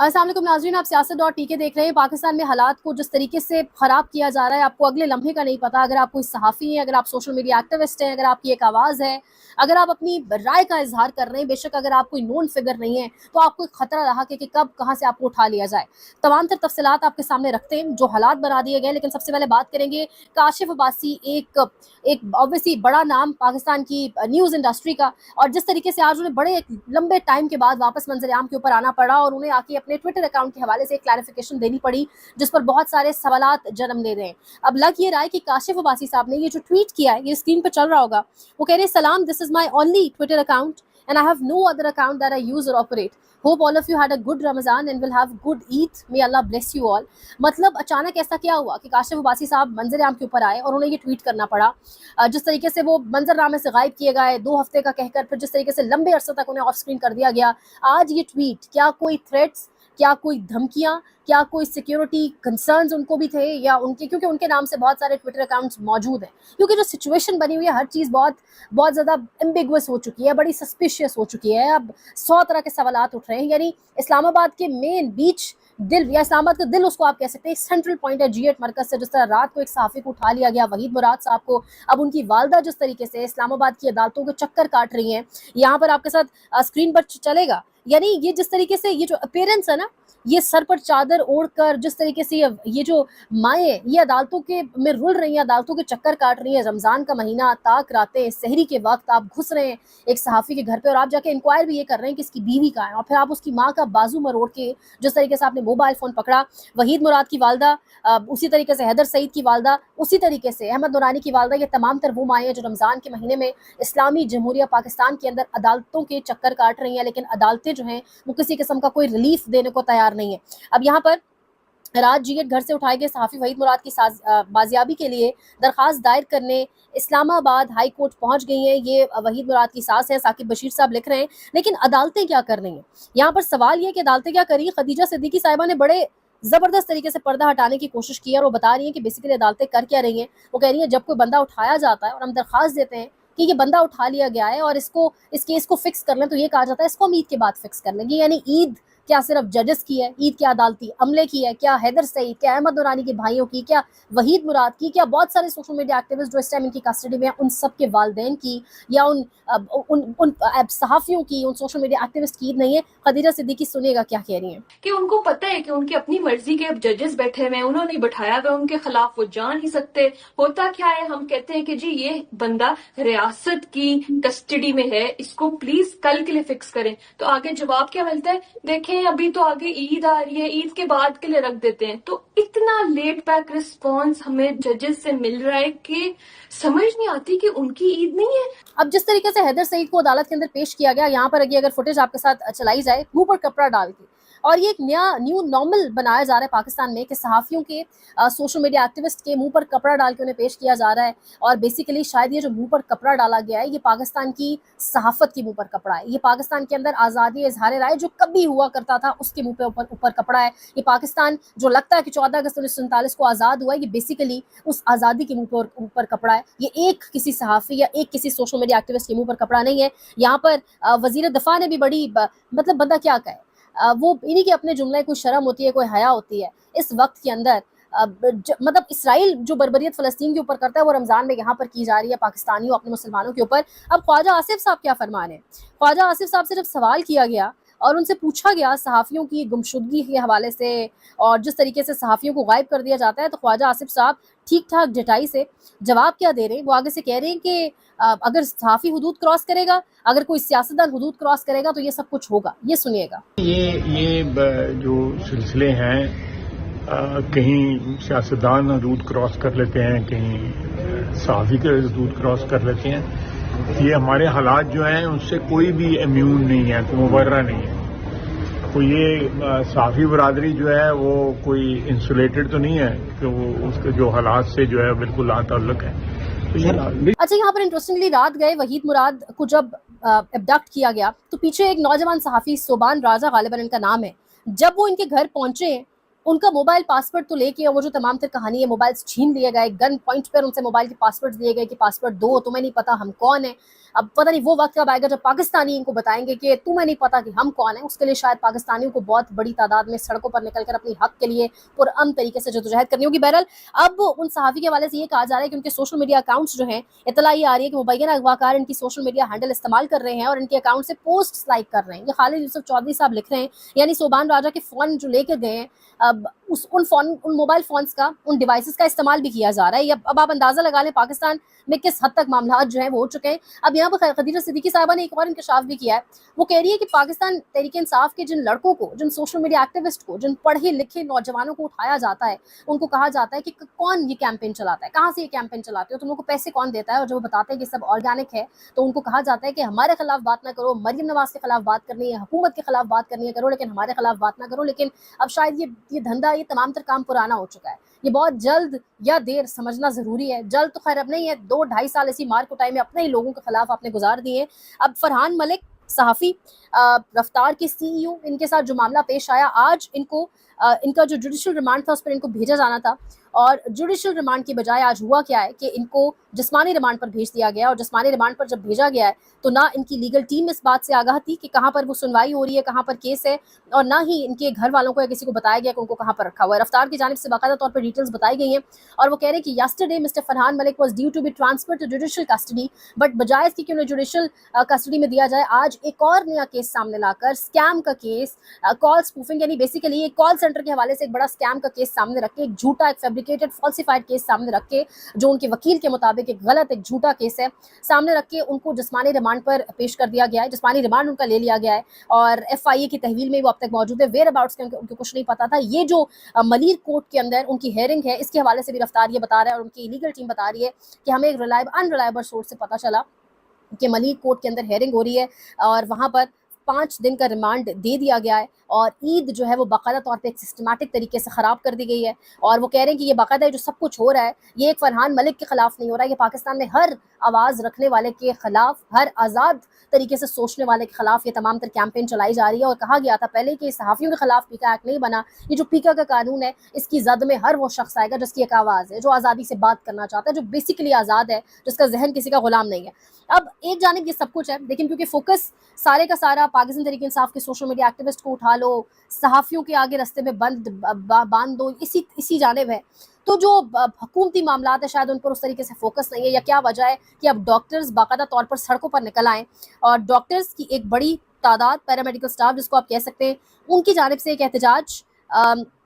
السلام علیکم ناظرین، آپ سیاست ڈاٹ ٹی کے دیکھ رہے ہیں۔ پاکستان میں حالات کو جس طریقے سے خراب کیا جا رہا ہے آپ کو اگلے لمحے کا نہیں پتا۔ اگر آپ کوئی صحافی ہیں، اگر آپ سوشل میڈیا ایکٹیوسٹ ہیں، اگر آپ کی ایک آواز ہے، اگر آپ اپنی رائے کا اظہار کر رہے ہیں، بے شک اگر آپ کوئی نون فگر نہیں ہے تو آپ کو ایک خطرہ رہا کہ کب کہاں سے آپ کو اٹھا لیا جائے۔ تمام تر تفصیلات آپ کے سامنے رکھتے ہیں جو حالات بنا دیے گئے، لیکن سب سے پہلے بات کریں گے کاشف عباسی، ایک obviously بڑا نام پاکستان کی نیوز انڈسٹری کا، اور جس طریقے سے آج انہیں بڑے ایک لمبے ٹائم کے بعد واپس منظر عام کے اوپر آنا پڑا اور انہیں آ کے اپنے ٹویٹر اکاؤنٹ کے حوالے سے ایک کلیریفیکیشن دینی پڑی جس پر بہت سارے سوالات جنم لے رہے ہیں۔ اب لگ یہ رہا ہے کہ کاشف عباسی صاحب نے یہ جو ٹویٹ کیا ہے، یہ اسکرین پہ چل رہا ہوگا، وہ کہہ رہے ہیں سلام، this is my only Twitter account and I have no other account that I use or operate. Hope all of you had a good Ramadan and will have good Eid. May Allah bless you all. مطلب اچانک ایسا کیا ہوا کہ کاشف عباسی صاحب منظر عام کے اوپر آئے اور انہیں یہ ٹویٹ کرنا پڑا؟ جس طریقے سے وہ منظر نامے سے غائب کیے گئے 2 ہفتے کا کہہ کر، پھر جس طریقے سے لمبے عرصے تک انہیں آف سکرین کر دیا گیا، آج یہ ٹویٹ، کیا کوئی تھریٹس، کیا کوئی دھمکیاں، کیا کوئی سیکیورٹی کنسرنز ان کو بھی تھے، یا ان کے، کیونکہ ان کے نام سے بہت سارے ٹویٹر اکاؤنٹس موجود ہیں، کیونکہ جو سچویشن بنی ہوئی ہے ہر چیز بہت زیادہ ایمبیگوس ہو چکی ہے، بڑی سسپیشیس ہو چکی ہے۔ اب 100 طرح کے سوالات اٹھ رہے ہیں، یعنی اسلام آباد کے مین بیچ دل، یا اسلام آباد کا دل اس کو آپ کہہ سکتے ہیں، سینٹرل پوائنٹ ہے G8 مرکز سے، جس طرح رات کو ایک صحافی کو اٹھا لیا گیا، وحید مراد صاحب کو، اب ان کی والدہ جس طریقے سے اسلام آباد کی عدالتوں کے چکر کاٹ رہی ہیں، یہاں پر آپ کے ساتھ اسکرین پر چلے گا، یعنی یہ جس طریقے سے یہ جو اپیرنس ہے نا، یہ سر پر چادر اوڑھ کر جس طریقے سے یہ جو مائیں یہ عدالتوں کے میں رل رہی ہیں، عدالتوں کے چکر کاٹ رہی ہیں، رمضان کا مہینہ، تاک راتیں، سحری کے وقت آپ گھس رہے ہیں ایک صحافی کے گھر پہ اور آپ جا کے انکوائر بھی یہ کر رہے ہیں کہ اس کی بیوی کہاں ہے، اور پھر آپ اس کی ماں کا بازو مروڑ کے جس طریقے سے آپ نے موبائل فون پکڑا، وحید مراد کی والدہ، اسی طریقے سے حیدر سعید کی والدہ، اسی طریقے سے احمد نورانی کی والدہ، یہ تمام تر وہ مائیں ہیں جو رمضان کے مہینے میں اسلامی جمہوریہ پاکستان کے اندر عدالتوں کے چکر کاٹ رہی ہیں، لیکن عدالتیں جو ہیں وہ کسی قسم کا کوئی ریلیف دینے کو تیار نہیں ہے۔ اب یہاں پر رات G8 گھر سے اٹھائے گئے صحافی وحید مراد کی بازیابی کے لیے درخواست دائر کرنے اسلام آباد ہائی کورٹ پہنچ گئی ہیں، یہ وحید مراد کی ساس ہیں، ثاقب بشیر صاحب لکھ رہے ہیں، لیکن عدالتیں کیا کر رہی ہیں؟ یہاں پر سوال یہ کہ عدالتیں کیا کر رہی ہیں؟ خدیجہ صدیقی صاحبہ نے بڑے زبردست طریقے سے پردہ ہٹانے کی کوشش کی ہے، اور وہ بتا رہی ہیں کہ بیسیکلی عدالتیں کر کیا رہی ہیں۔ وہ کہہ رہی ہیں جب کوئی بندہ اٹھایا جاتا ہے اور ہم درخواست دیتے ہیں کہ یہ بندہ اٹھا لیا گیا ہے اور اس کیس کو فکس کر لیں، تو یہ کہا جاتا ہے اس کو ہم عید کے بعد فکس کر لیں گے۔ یعنی عید کیا صرف ججز کی ہے؟ عید کیا عدالتی عملے کی ہے؟ کیا حیدر سعید، کیا احمد نورانی کے بھائیوں کی، کیا وحید مراد کی، کیا بہت سارے سوشل میڈیا ایکٹیوسٹ جو اس ٹائم ان کی کسٹڈی میں ہیں ان سب کے والدین کی، یا ان صحافیوں کی، ان سوشل میڈیا ایکٹیوسٹ کی عید نہیں ہے؟ خدیجہ صدیقی سنیے گا کیا کہہ رہی ہیں کہ ان کو پتہ ہے کہ ان کی اپنی مرضی کے ججز بیٹھے ہوئے ہیں، انہوں نے بٹھایا ہوا، ان کے خلاف وہ جا نہیں سکتے۔ ہوتا کیا ہے، ہم کہتے ہیں کہ جی یہ بندہ ریاست کی کسٹڈی میں ہے، اس کو پلیز کل کے لیے فکس کریں، تو آگے جواب کیا ملتا ہے؟ دیکھیں ابھی تو آگے عید آ رہی ہے، عید کے بعد کے لیے رکھ دیتے ہیں۔ تو اتنا لیٹ بیک رسپانس ہمیں ججز سے مل رہا ہے کہ سمجھ نہیں آتی کہ ان کی عید نہیں ہے۔ اب جس طریقے سے حیدر سعید کو عدالت کے اندر پیش کیا گیا، یہاں پر اگر فوٹیج آپ کے ساتھ چلائی جائے، منہ پر کپڑا ڈال کے، اور یہ ایک نیو نارمل بنایا جا رہا ہے پاکستان میں کہ صحافیوں کے، سوشل میڈیا ایکٹیوسٹ کے منہ پر کپڑا ڈال کے انہیں پیش کیا جا رہا ہے، اور بیسیکلی شاید یہ جو منہ پر کپڑا ڈالا گیا ہے یہ پاکستان کی صحافت کی منہ پر کپڑا ہے، یہ پاکستان کے اندر آزادی اظہار رائے جو کبھی ہوا کرتا تھا اس کے منہ پہ اوپر کپڑا ہے، یہ پاکستان جو لگتا ہے کہ 14 اگست 1947 کو آزاد ہوا ہے، یہ بیسیکلی اس آزادی کے منہ پر اوپر کپڑا ہے، یہ ایک کسی صحافی یا ایک کسی سوشل میڈیا ایکٹیوسٹ کے منہ پر کپڑا نہیں ہے۔ یہاں پر وزیر دفاع نے بھی بڑی مطلب بندہ کیا کہے، وہ انہی کے اپنے جملے، کوئی شرم ہوتی ہے، کوئی حیا ہوتی ہے اس وقت کے اندر، مطلب اسرائیل جو بربریت فلسطین کے اوپر کرتا ہے وہ رمضان میں یہاں پر کی جا رہی ہے پاکستانیوں اپنے مسلمانوں کے اوپر۔ اب خواجہ آصف صاحب کیا فرمان ہے؟ خواجہ آصف صاحب سے جب سوال کیا گیا اور ان سے پوچھا گیا صحافیوں کی گمشدگی کے حوالے سے اور جس طریقے سے صحافیوں کو غائب کر دیا جاتا ہے، تو خواجہ آصف صاحب ٹھیک ٹھاک ڈٹائی سے جواب کیا دے رہے ہیں؟ وہ آگے سے کہہ رہے ہیں کہ اگر صحافی حدود کراس کرے گا، اگر کوئی سیاستدان حدود کراس کرے گا تو یہ سب کچھ ہوگا۔ یہ سنیے گا۔ یہ جو سلسلے ہیں، کہیں سیاستدان حدود کراس کر لیتے ہیں، کہیں صحافی کے حدود کراس کر لیتے ہیں، یہ ہمارے حالات جو ہیں ان سے کوئی بھی امیون نہیں ہے، کوئی مبرہ نہیں ہے۔ تو یہ صحافی برادری جو ہے وہ کوئی انسولیٹڈ تو نہیں ہے کہ وہ اس کے جو حالات سے جو ہے بالکل لا تعلق ہے۔ اچھا، یہاں پر انٹرسٹنگلی رات گئے وحید مراد کو جب ابڈکٹ کیا گیا تو پیچھے ایک نوجوان صحافی صوبان راجہ غالباً ان کا نام ہے، جب وہ ان کے گھر پہنچے ان کا موبائل پاسورڈ تو لے کے وہ جو تمام تر کہانی ہے موبائل چھین لیے گئے, گن پوائنٹ پر ان سے موبائل کے پاسورڈ دیے گئے کہ پاسورڈ دو, تمہیں نہیں پتا ہم کون ہیں. اب پتہ نہیں وہ وقت کب آئے گا جب پاکستانی ان کو بتائیں گے کہ تمہیں نہیں پتا کہ ہم کون ہیں. اس کے لیے شاید پاکستانیوں کو بہت بڑی تعداد میں سڑکوں پر نکل کر اپنی حق کے لیے پرامن طریقے سے جدوجہد کرنی ہوگی. بہرحال اب ان صحافی کے حوالے سے یہ کہا جا رہا ہے کہ ان کے سوشل میڈیا اکاؤنٹس جو ہیں, اطلاع یہ آ رہی ہے کہ مبینہ اغواکار ان کی سوشل میڈیا ہینڈل استعمال کر رہے ہیں اور ان کے اکاؤنٹ سے پوسٹ لائک کر رہے ہیں. یہ خالد یوسف چودھری صاحب لکھ رہے ہیں, یعنی صوبان راجہ کے فون جو لے کے گئے ہیں, اب ان موبائل فونز کا, ان ڈیوائسز کا استعمال بھی کیا جا رہا ہے. اب آپ اندازہ لگا لیں پاکستان میں کس حد تک معاملات جو ہیں وہ ہو چکے ہیں. اب یہاں پر خدیجہ صدیقی صاحبہ نے ایک اور انکشاف بھی کیا ہے. وہ کہہ رہی ہے کہ پاکستان تحریک انصاف کے جن لڑکوں کو, جن سوشل میڈیا ایکٹیوسٹ کو, جن پڑھے لکھے نوجوانوں کو اٹھایا جاتا ہے, ان کو کہا جاتا ہے کہ کون یہ کیمپین چلاتا ہے, کہاں سے یہ کیمپین چلاتے ہو, تم لوگوں کو پیسے کون دیتا ہے, اور جب وہ بتاتے ہیں کہ سب آرگینک ہے تو ان کو کہا جاتا ہے کہ ہمارے خلاف بات نہ کرو, مریم نواز کے خلاف بات کرنی ہے, حکومت کے خلاف بات کرنی ہے کرو, لیکن ہمارے خلاف بات نہ کرو. لیکن اب شاید یہ دھندا, یہ تمام تر کام پرانا ہو چکا ہے. یہ بہت جلد یا دیر سمجھنا ضروری ہے. جلد تو خیر اب نہیں ہے, 2-2.5 سال ایسی مار کٹائی میں اپنے ہی لوگوں کے خلاف آپ نے گزار دیے ہیں. اب فرحان ملک صحافی, رفتار کے CEO, ان کے ساتھ جو معاملہ پیش آیا, آج ان کا جو جوڈیشل ریمانڈ تھا اس پر ان کو بھیجا جانا تھا, اور جوڈیشل ریمانڈ کی بجائے آج ہوا کیا ہے کہ ان کو جسمانی ریمانڈ پر بھیج دیا گیا. اور جسمانی ریمانڈ پر جب بھیجا گیا ہے تو نہ ان کی لیگل ٹیم اس بات سے آگاہ تھی کہ کہاں پر وہ سنوائی ہو رہی ہے, کہاں پر کیس ہے, اور نہ ہی ان کے گھر والوں کو یا کسی کو بتایا گیا کہ ان کو کہاں پر رکھا ہوا ہے. رفتار کی جانب سے باقاعدہ طور پر ڈیٹیلز بتائی گئی ہیں, اور وہ کہہ رہے ہیں کہ yesterday mister Farhan Malik was due to be transfer to judicial custody, but بجائے اس کی کہ انہیں جوڈیشل کسٹڈی میں دیا جائے, آج ایک اور نیا کیس سامنے لا کر, اسکیم کا کیس, کال اسپوفنگ, یعنی بیسیکلی ایک کال سینٹر کے حوالے سے ایک بڑا اسکیم کا کیس سامنے رکھ کے, ایک جھوٹا, ایک فیبریکیٹڈ, فالسیفائڈ کیس سامنے رکھ کے, جو ان کے وکیل کے مطابق ایک غلط, ایک جھوٹا کیس ہے, سامنے رکھ کے ان کو جسمانی ریمانڈ پر پیش کر دیا گیا ہے. جسمانی ریمانڈ ان کا لے لیا گیا ہے, اور FIA کی تحویل میں وہ اب تک موجود ہے. ویئر اباؤٹس ان کو کچھ نہیں پتا تھا. یہ جو ملیر کورٹ کے اندر ان کی ہیئرنگ ہے, اس کے حوالے سے بھی رفتار یہ بتا رہا ہے, اور ان کی لیگل ٹیم بتا رہی ہے کہ ہمیں ایک انریلائبل سورس سے پتا چلا کہ ملیر کورٹ کے اندر ہیئرنگ ہو رہی ہے, اور وہاں پر 5 دن کا ریمانڈ دے دیا گیا ہے, اور عید جو ہے وہ باقاعدہ طور پہ ایک سسٹمیٹک طریقے سے خراب کر دی گئی ہے. اور وہ کہہ رہے ہیں کہ یہ باقاعدہ جو سب کچھ ہو رہا ہے, یہ ایک فرحان ملک کے خلاف نہیں ہو رہا ہے, یہ پاکستان میں ہر آواز رکھنے والے کے خلاف, ہر آزاد طریقے سے سوچنے والے کے خلاف یہ تمام تر کیمپین چلائی جا رہی ہے. اور کہا گیا تھا پہلے کہ صحافیوں کے خلاف پیکا ایکٹ نہیں بنا, یہ جو پیکا کا قانون ہے اس کی زد میں ہر وہ شخص آئے گا جس کی ایک آواز ہے, جو آزادی سے بات کرنا چاہتا ہے, جو بیسیکلی آزاد ہے, جس کا ذہن کسی کا غلام نہیں ہے. اب ایک جانب یہ سب کچھ ہے, لیکن کیونکہ فوکس سارے کا سارا پاکستان تحریک انصاف کے سوشل میڈیا ایکٹیوسٹ کو اٹھا لو, صحافیوں کے آگے رستے میں باندھ دو, اسی جانب ہے, تو جو حکومتی معاملات ہیں شاید ان پر اس طریقے سے فوکس نہیں ہے. یا کیا وجہ ہے کہ اب ڈاکٹرز باقاعدہ طور پر سڑکوں پر نکل آئیں, اور ڈاکٹرز کی ایک بڑی تعداد, پیرامیڈیکل سٹاف جس کو آپ کہہ سکتے ہیں, ان کی جانب سے ایک احتجاج,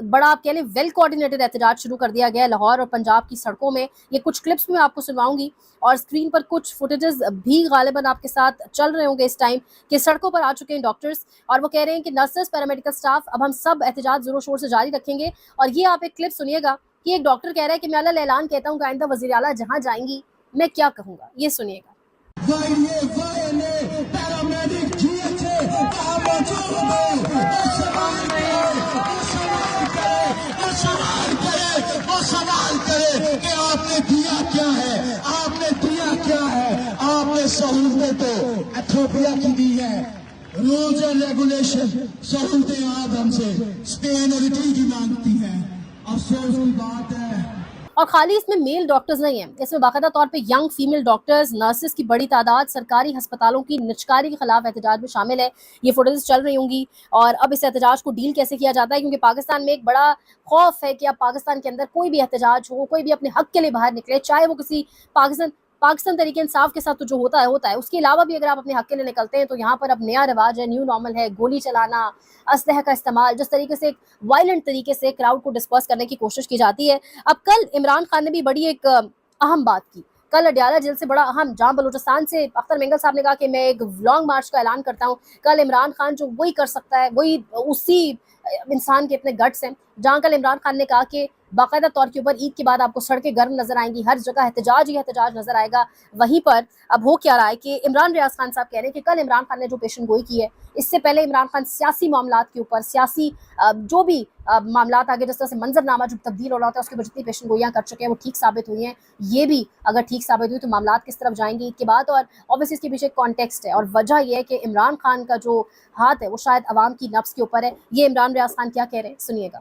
بڑا آپ کہہ لیں ویل کوآرڈینیٹڈ احتجاج شروع کر دیا گیا ہے لاہور اور پنجاب کی سڑکوں میں. یہ کچھ کلپس میں آپ کو سنواؤں گی, اور اسکرین پر کچھ فوٹیجز بھی غالباً آپ کے ساتھ چل رہے ہوں گے اس ٹائم, کہ سڑکوں پر آ چکے ہیں ڈاکٹرز, اور وہ کہہ رہے ہیں کہ نرسز, پیرامیڈیکل سٹاف, اب ہم سب احتجاج زور و شور سے جاری رکھیں گے. اور یہ آپ ایک کلپ سنیے گا کہ ایک ڈاکٹر کہہ رہا ہے کہ میں اللہ اعلان کہتا ہوں کہ آئندہ وزیر اعلیٰ جہاں جائیں گی میں کیا کہوں گا, یہ سنیے گا. سوال کرے کہ آپ نے دیا کیا ہے, آپ نے دیا کیا ہے. آپ نے سہولتیں تو ایتھوپیا کی دی ہے, رولز اینڈ ریگولیشن, سہولتیں آپ ہم سے اسپین اور اٹلی کی مانگتی ہیں. افسوس کی بات ہے. اور خالی اس میں میل ڈاکٹرز نہیں ہیں, اس میں باقاعدہ طور پہ ینگ فیمیل ڈاکٹرز, نرسز کی بڑی تعداد سرکاری ہسپتالوں کی نجکاری کے خلاف احتجاج میں شامل ہے. یہ فوٹیجز چل رہی ہوں گی, اور اب اس احتجاج کو ڈیل کیسے کیا جاتا ہے, کیونکہ پاکستان میں ایک بڑا خوف ہے کہ اب پاکستان کے اندر کوئی بھی احتجاج ہو, کوئی بھی اپنے حق کے لیے باہر نکلے, چاہے وہ کسی پاکستان تحریک انصاف کے ساتھ تو جو ہوتا ہے. اس کے علاوہ بھی اگر آپ اپنے حق کے لیے نکلتے ہیں تو یہاں پر اب نیا رواج ہے, نیو نارمل ہے, گولی چلانا, اسلحہ کا استعمال, جس طریقے سے ایک وائلنٹ طریقے سے کراؤڈ کو ڈسپرس کرنے کی کوشش کی جاتی ہے. اب کل عمران خان نے بھی بڑی ایک اہم بات کی. کل اڈیالہ جیل سے بڑا اہم, جہاں بلوچستان سے اختر مینگل صاحب نے کہا کہ میں ایک لانگ مارچ کا اعلان کرتا ہوں, کل عمران خان جو وہی کر سکتا ہے, وہی اسی انسان کے اتنے گٹس ہیں, جہاں کل عمران خان نے کہا کہ باقاعدہ طور کے اوپر عید کے بعد آپ کو سڑکیں گرم نظر آئیں گی, ہر جگہ احتجاج ہی احتجاج نظر آئے گا. وہیں پر اب ہو کیا رہا ہے کہ عمران ریاض خان صاحب کہہ رہے ہیں کہ کل عمران خان نے جو پیشن گوئی کی ہے, اس سے پہلے عمران خان سیاسی معاملات کے اوپر, سیاسی جو بھی معاملات آگے جس طرح سے منظر نامہ جو تبدیل ہو رہا ہوتا ہے اس کے اوپر جتنی پیشن گوئیاں کر چکے ہیں وہ ٹھیک ثابت ہوئی ہیں. یہ بھی اگر ٹھیک ثابت ہوئی تو معاملات کس طرف جائیں گے عید کے بعد, اور اوبیسلی اس کے پیچھے ایک کانٹیکسٹ ہے, اور وجہ یہ ہے کہ عمران خان کا جو ہاتھ ہے وہ شاید عوام کی نفس کے اوپر ہے. یہ عمران ریاض خان کیا کہہ رہے ہیں, سنیے گا.